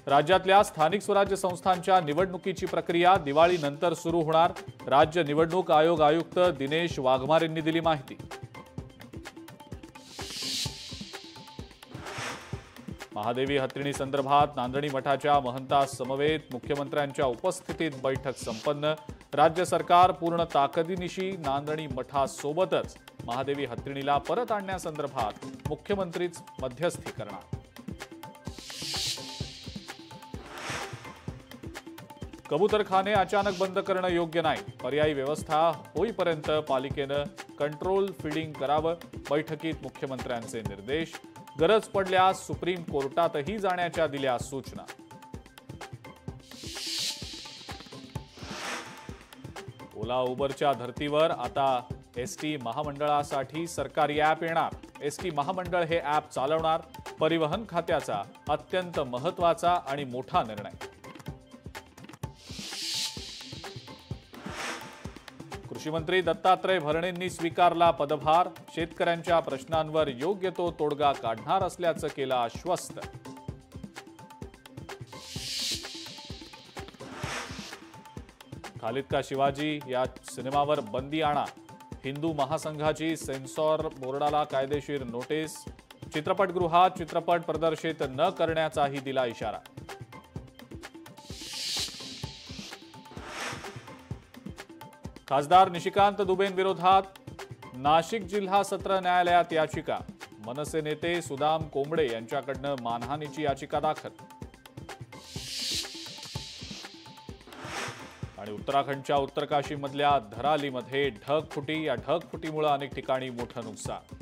राज्यातल्या स्थानिक स्वराज्य संस्थांच्या निवडणुकीची प्रक्रिया दिवाळीनंतर सुरू होणार। राज्य निवडणूक आयोग आयुक्त दिनेश वाघमारेंनी दिली माहिती। महादेवी हत्रिणी संदर्भात नांदणी मठाच्या महंतासमवेत मुख्यमंत्र्यांच्या उपस्थितीत बैठक संपन्न। राज्य सरकार पूर्ण ताकदीनिशी नांदणी मठासोबतच महादेवी हत्रिणीला परत आणण्यासंदर्भात मुख्यमंत्रीच मध्यस्थी करणार। कबूतरखाने अचानक बंद करणं योग्य नाही। पर्यायी व्यवस्था होईपर्यंत पालिकेनं कंट्रोल फीडिंग करावं। बैठकीत मुख्यमंत्र्यांचे निर्देश। गरज पडल्यास सुप्रीम कोर्टातही जाण्याच्या दिल्या सूचना। ओला उबरच्या धर्तीवर आता एसटी महामंडळासाठी सरकारी ॲप येणार। एसटी महामंडळ हे ॲप चालवणार। परिवहन खात्याचा अत्यंत महत्त्वाचा आणि मोठा निर्णय। कृषी मंत्री दत्तात्रय भरणेंनी स्वीकारला पदभार। शेतकऱ्यांच्या प्रश्नांवर योग्य तो तोडगा काढणार असल्याचं केलं आश्वस्त। खालिद का शिवाजी या सिनेमावर बंदी आणा। हिंदू महासंघाची सेन्सॉर बोर्डाला कायदेशीर नोटीस। चित्रपटगृहात चित्रपट प्रदर्शित न करण्याचाही दिला इशारा। खासदार निशिकांत दुबेंविरोधात नाशिक जिल्हा सत्र न्यायालयात याचिका। मनसे नेते सुदाम कोंबडे यांच्याकडनं मानहानीची याचिका दाखल। आणि उत्तराखंडच्या उत्तरकाशीमधल्या धरालीमध्ये ढगफुटी। या ढगफुटीमुळे अनेक ठिकाणी मोठं नुकसान।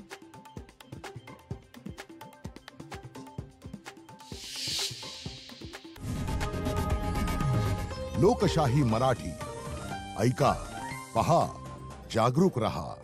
लोकशाही मराठी ऐका, पहा, जागरूक रहा।